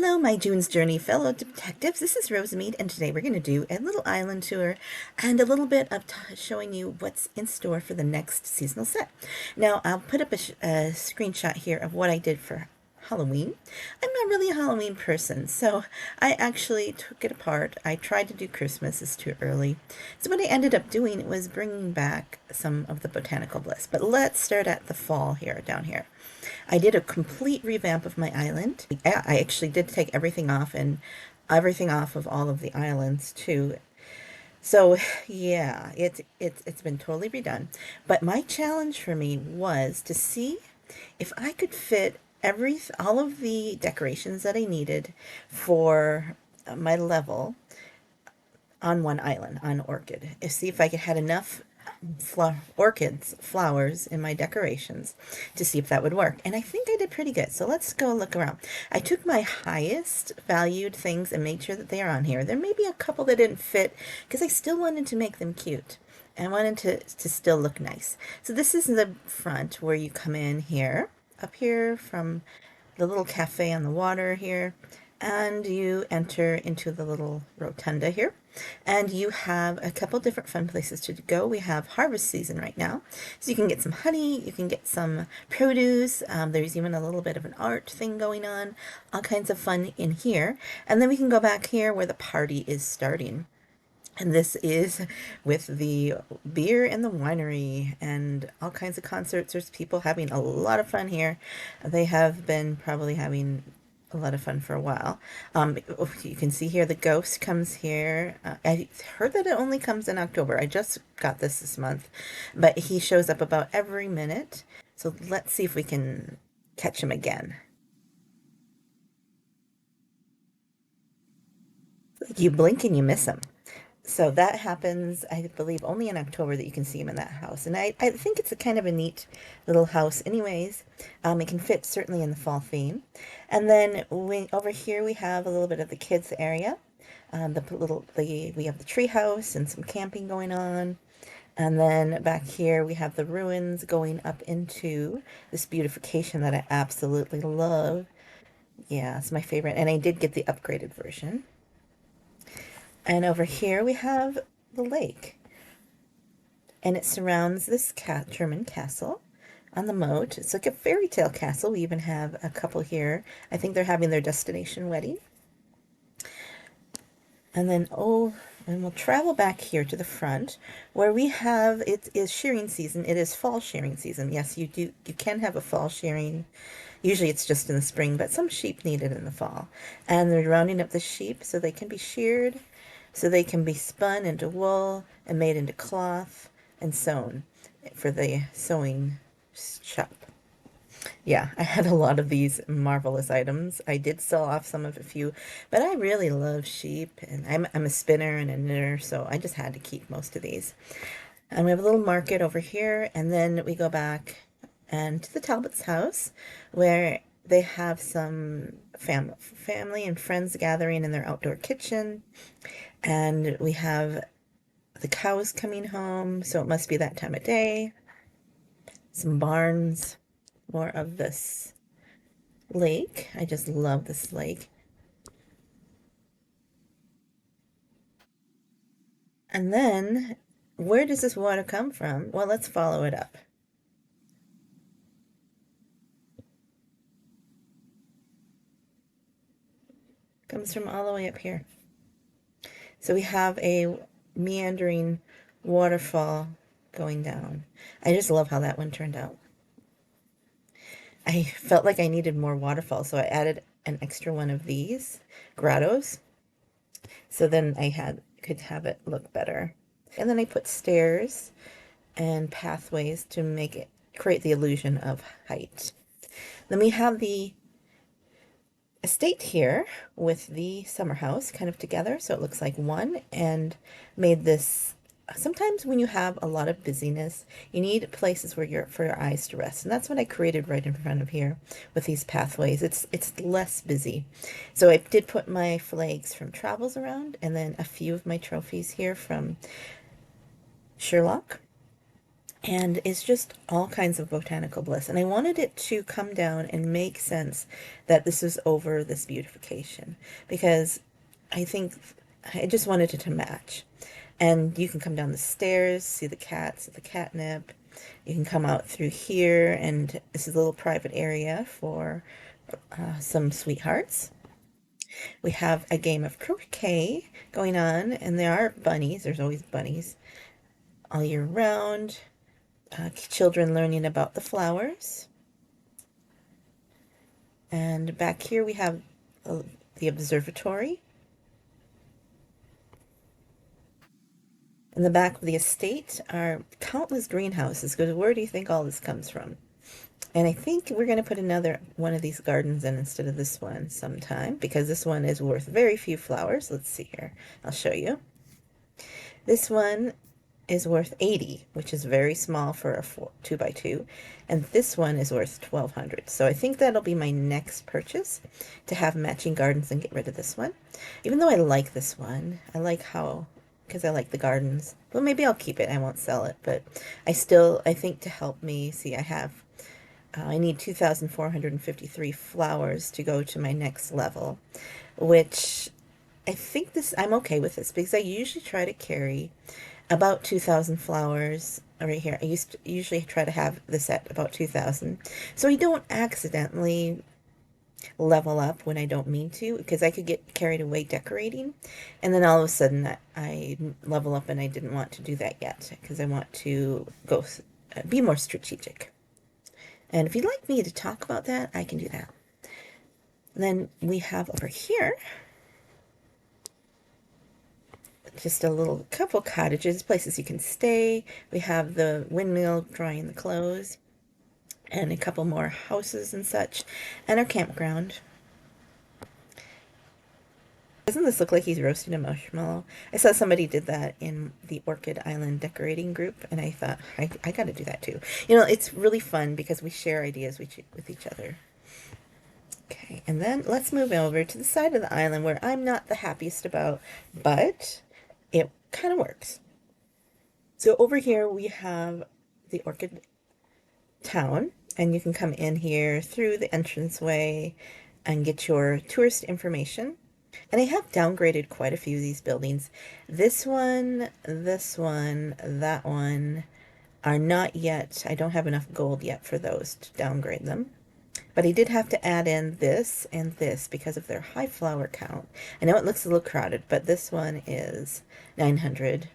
Hello, my June's Journey fellow detectives. This is Rosamede, and today we're going to do a little island tour and a little bit of showing you what's in store for the next seasonal set. Now, I'll put up a screenshot here of what I did for Halloween. I'm not really a Halloween person, so I actually took it apart. I tried to do Christmas, it's too early. So what I ended up doing was bringing back some of the botanical bliss. But let's start at the fall here, down here. I did a complete revamp of my island. I actually did take everything off and everything off of all of the islands too. So yeah, it's been totally redone. But my challenge for me was to see if I could fit all of the decorations that I needed for my level on one island on Orchid. See if I could had enough flowers in my decorations to see if that would work. And I think I did pretty good. So let's go look around. I took my highest valued things and made sure that they are on here. There may be a couple that didn't fit because I still wanted to make them cute. I wanted to still look nice. So this is the front where you come in here, up here from the little cafe on the water here, and you enter into the little rotunda here, and you have a couple different fun places to go. We have harvest season right now, so you can get some honey, you can get some produce, there's even a little bit of an art thing going on, all kinds of fun in here. And then we can go back here where the party is starting. And this is with the beer and the winery and all kinds of concerts. There's people having a lot of fun here. They have been probably having a lot of fun for a while. You can see here the ghost comes here. I heard that it only comes in October. I just got this month, but he shows up about every minute. So let's see if we can catch him again. You blink and you miss him. So that happens, I believe, only in October that you can see him in that house. And I think it's a kind of a neat little house anyways. It can fit certainly in the fall theme. And then over here we have a little bit of the kids area. We have the tree house and some camping going on. And then back here we have the ruins going up into this beautification that I absolutely love. Yeah, it's my favorite. And I did get the upgraded version. And over here we have the lake. And it surrounds this German castle on the moat. It's like a fairy tale castle. We even have a couple here. I think they're having their destination wedding. And then, and we'll travel back here to the front where we have, it is shearing season. It is fall shearing season. Yes, you can have a fall shearing. Usually it's just in the spring, but some sheep need it in the fall. And they're rounding up the sheep so they can be sheared, so they can be spun into wool and made into cloth and sewn for the sewing shop. Yeah, I had a lot of these marvelous items. I did sell off some of a few, but I really love sheep, and I'm a spinner and a knitter, so I just had to keep most of these. And we have a little market over here, and then we go back and to the Talbot's house, where they have some family and friends gathering in their outdoor kitchen, and we have the cows coming home, so it must be that time of day. Some barns, more of this lake. I just love this lake. And then, where does this water come from? Well, let's follow it up. It comes from all the way up here. So we have a meandering waterfall going down. I just love how that one turned out. I felt like I needed more waterfall, so I added an extra one of these grottos. So then could have it look better. And then I put stairs and pathways to create the illusion of height. Then we have the estate here with the summer house kind of together, so it looks like one, and made this. Sometimes when you have a lot of busyness, you need places for your eyes to rest, and that's what I created right in front of here with these pathways. It's less busy. So I did put my flags from travels around, and then a few of my trophies here from Sherlock. And it's just all kinds of botanical bliss. And I wanted it to come down and make sense that this was over this beautification because I think I just wanted it to match. And you can come down the stairs, see the cats, the catnip. You can come out through here, and this is a little private area for some sweethearts. We have a game of croquet going on, and there are bunnies. There's always bunnies all year round. Children learning about the flowers. And back here we have the observatory. In the back of the estate are countless greenhouses. Because where do you think all this comes from? And I think we're going to put another one of these gardens in instead of this one sometime because this one is worth very few flowers. Let's see here. I'll show you. This one is worth 80, which is very small for a 2 by 2, and this one is worth 1200. So I think that'll be my next purchase, to have matching gardens and get rid of this one. Even though I like this one, I like how, because I like the gardens. Well, maybe I'll keep it. I won't sell it, but I think to help me, see, I need 2,453 flowers to go to my next level, which I'm okay with this because I usually try to carry about 2,000 flowers right here. I used to usually try to have this at about 2,000. So I don't accidentally level up when I don't mean to, because I could get carried away decorating. And then all of a sudden I level up and I didn't want to do that yet because I want to go be more strategic. And if you'd like me to talk about that, I can do that. And then we have over here just a little couple cottages, places you can stay. We have the windmill drying the clothes, and a couple more houses and such, and our campground. Doesn't this look like he's roasting a marshmallow? I saw somebody did that in the Orchid Island decorating group, and I thought, I got to do that too. It's really fun because we share ideas with each other. Okay, and then let's move over to the side of the island where I'm not the happiest about, but it kind of works. So over here we have the Orchid Town, and you can come in here through the entranceway and get your tourist information. And I have downgraded quite a few of these buildings. This one, that one are not yet, I don't have enough gold yet for those to downgrade them. But I did have to add in this and this because of their high flower count. I know it looks a little crowded, but this one is 900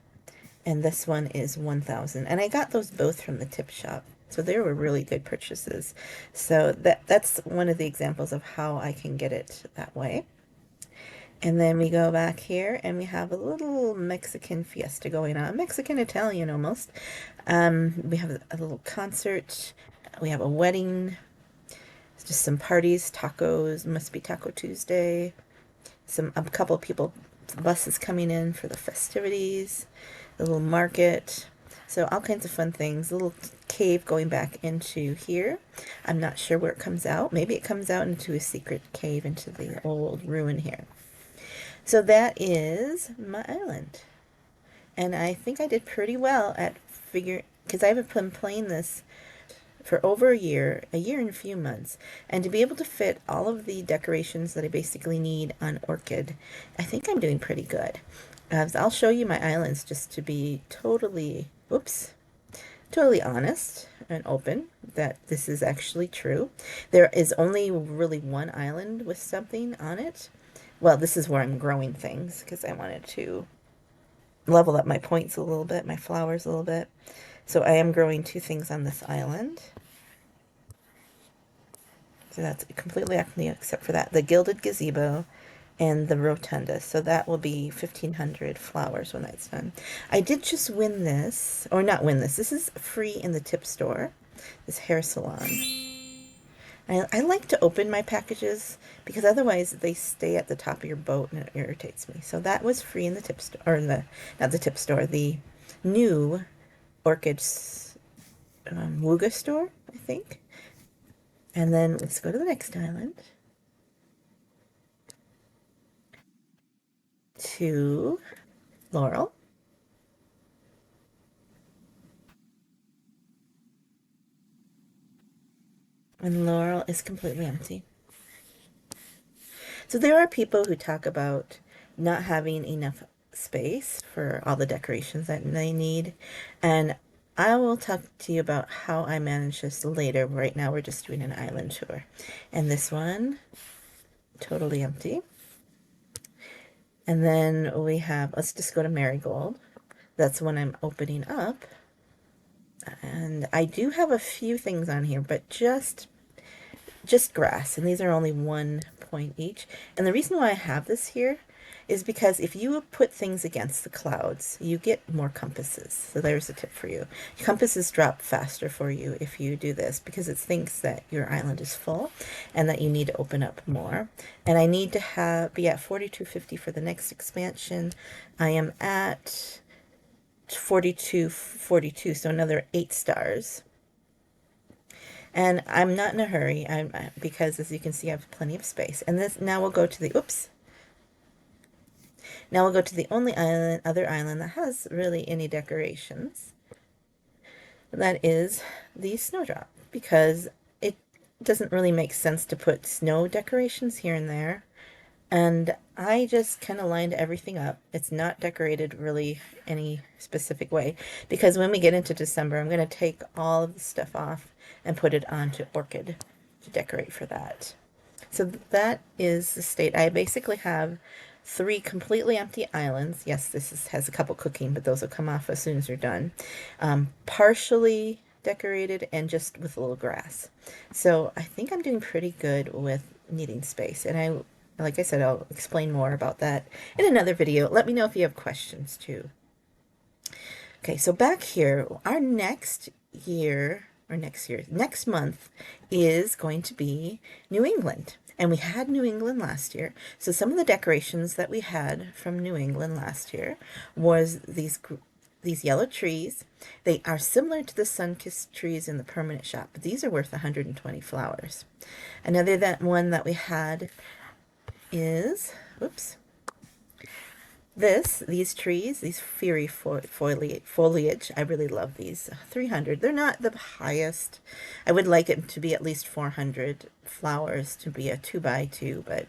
and this one is 1,000. And I got those both from the tip shop. So they were really good purchases. So that's one of the examples of how I can get it that way. And then we go back here and we have a little Mexican fiesta going on. Mexican Italian almost. We have a little concert. We have a wedding. It's just some parties, tacos. Must be Taco Tuesday. A couple people, buses coming in for the festivities. A little market. So all kinds of fun things. A little cave going back into here. I'm not sure where it comes out. Maybe it comes out into a secret cave into the old ruin here. So that is my island. And I think I did pretty well at because I've been playing this for over a year and a few months. And to be able to fit all of the decorations that I basically need on Orchid, I think I'm doing pretty good. I'll show you my islands just to be totally honest and open that this is actually true. There is only really one island with something on it. Well, this is where I'm growing things because I wanted to level up my points a little bit, my flowers a little bit. So I am growing two things on this island. So that's completely acne except for that. The gilded gazebo and the rotunda. So that will be 1,500 flowers when that's done. I did just win this, or not win this. This is free in the tip store, this hair salon. I like to open my packages because otherwise they stay at the top of your boat and it irritates me. So that was free in the tip store, or in not the tip store, the new Orchids Wooga store, I think. And then let's go to the next island. To Laurel. And Laurel is completely empty. So there are people who talk about not having enough space for all the decorations that they need. And I will talk to you about how I manage this later. Right now we're just doing an island tour. And this one, totally empty. And then we have, let's just go to Marigold. That's when I'm opening up. And I do have a few things on here, but just grass, and these are only 1 point each. And the reason why I have this here is because if you put things against the clouds, you get more compasses. So there's a tip for you. Compasses drop faster for you if you do this because it thinks that your island is full and that you need to open up more. And I need to be at 4250 for the next expansion. I am at 4242, so another 8 stars. And I'm not in a hurry because, as you can see, I have plenty of space. And this now we'll go to the, oops. Now we'll go to the only other island that has really any decorations. And that is the snowdrop, because it doesn't really make sense to put snow decorations here and there. And I just kind of lined everything up. It's not decorated really any specific way because when we get into December, I'm going to take all of the stuff off and put it onto Orchid to decorate for that. So that is the state. I basically have 3 completely empty islands. Yes, has a couple cooking, but those will come off as soon as you're done. Partially decorated and just with a little grass. So I think I'm doing pretty good with needing space. And like I said, I'll explain more about that in another video. Let me know if you have questions too. Okay, so back here, our next month is going to be New England. And we had New England last year. So some of the decorations that we had from New England last year was these yellow trees. They are similar to the sun-kissed trees in the permanent shop, but these are worth 120 flowers. Another one that we had is, oops, these trees, these fiery foliage. I really love these. 300. They're not the highest. I would like it to be at least 400 flowers to be a 2x2, but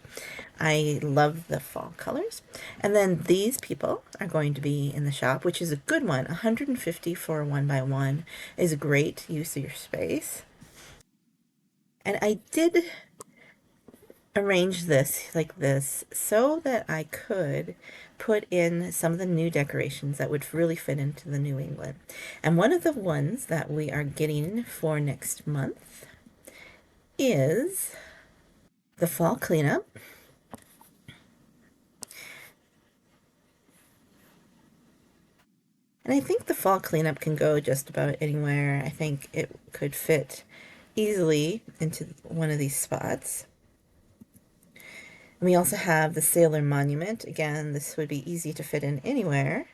I love the fall colors. And then these people are going to be in the shop, which is a good one. 150 for a 1x1 is a great use of your space. And I did arrange this like this so that I could put in some of the new decorations that would really fit into the New England. And one of the ones that we are getting for next month is the fall cleanup. And I think the fall cleanup can go just about anywhere. I think it could fit easily into one of these spots. And we also have the Sailor Monument. Again, this would be easy to fit in anywhere.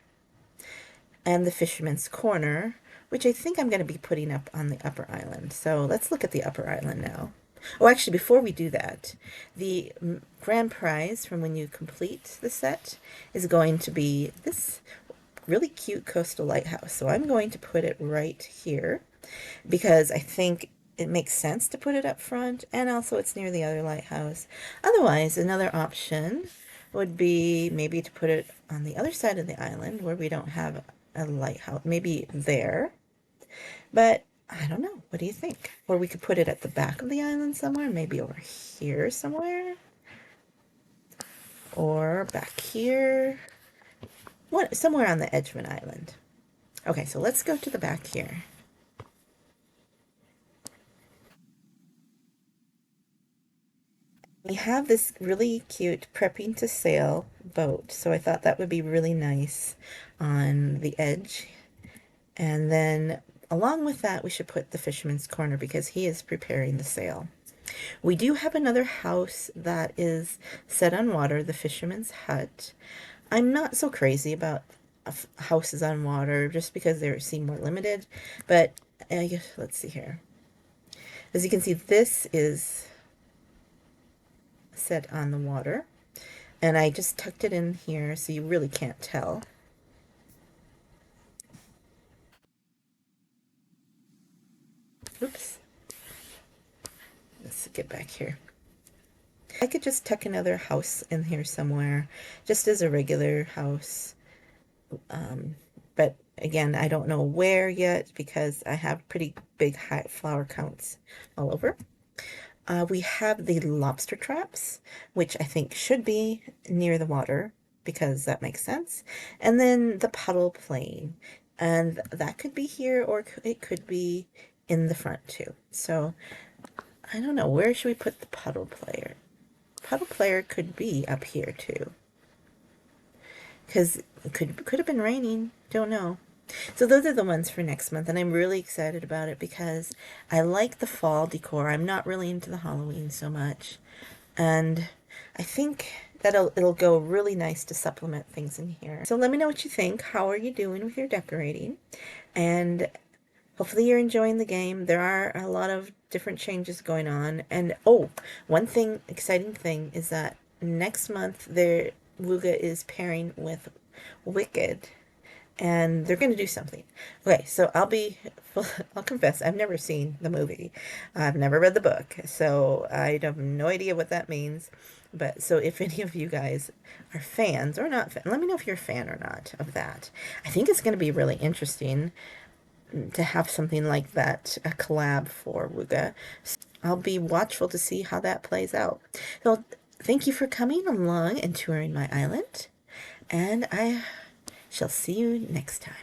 And the Fisherman's Corner, which I think I'm going to be putting up on the upper island. So let's look at the upper island now. Oh, actually, before we do that, the grand prize from when you complete the set is going to be this really cute coastal lighthouse. So I'm going to put it right here because I think it makes sense to put it up front, and also it's near the other lighthouse. Otherwise, another option would be maybe to put it on the other side of the island where we don't have a lighthouse, maybe there. But I don't know. What do you think? Or we could put it at the back of the island somewhere, maybe over here somewhere. Or back here. Somewhere on the edge of an island. Okay, so let's go to the back here. We have this really cute prepping to sail boat, so I thought that would be really nice on the edge. And then along with that, we should put the Fisherman's Corner because he is preparing the sail. We do have another house that is set on water, the Fisherman's Hut. I'm not so crazy about houses on water just because they seem more limited, but I guess, let's see here. As you can see, this is set on the water, and I just tucked it in here so you really can't tell. Oops. let's get back here. I could just tuck another house in here somewhere, just as a regular house. But again, I don't know where yet because I have pretty big high flower counts all over. We have the lobster traps, which I think should be near the water because that makes sense. And then the puddle plane, and that could be here or it could be in the front too. So I don't know, where should we put the puddle player? Puddle player could be up here too, because it could have been raining. Don't know. So those are the ones for next month, and I'm really excited about it because I like the fall decor. I'm not really into the Halloween so much, and I think that it'll go really nice to supplement things in here. So let me know what you think. How are you doing with your decorating? And hopefully you're enjoying the game. There are a lot of different changes going on. And oh, one thing, exciting thing is that next month Wooga is pairing with Wicked, and they're going to do something. Okay, so I'll confess, I've never seen the movie. I've never read the book, so I have no idea what that means. But so if any of you guys are fans or not, let me know if you're a fan or not of that. I think it's going to be really interesting to have something like that, a collab for Wooga. So I'll be watchful to see how that plays out. So thank you for coming along and touring my island, and I shall see you next time.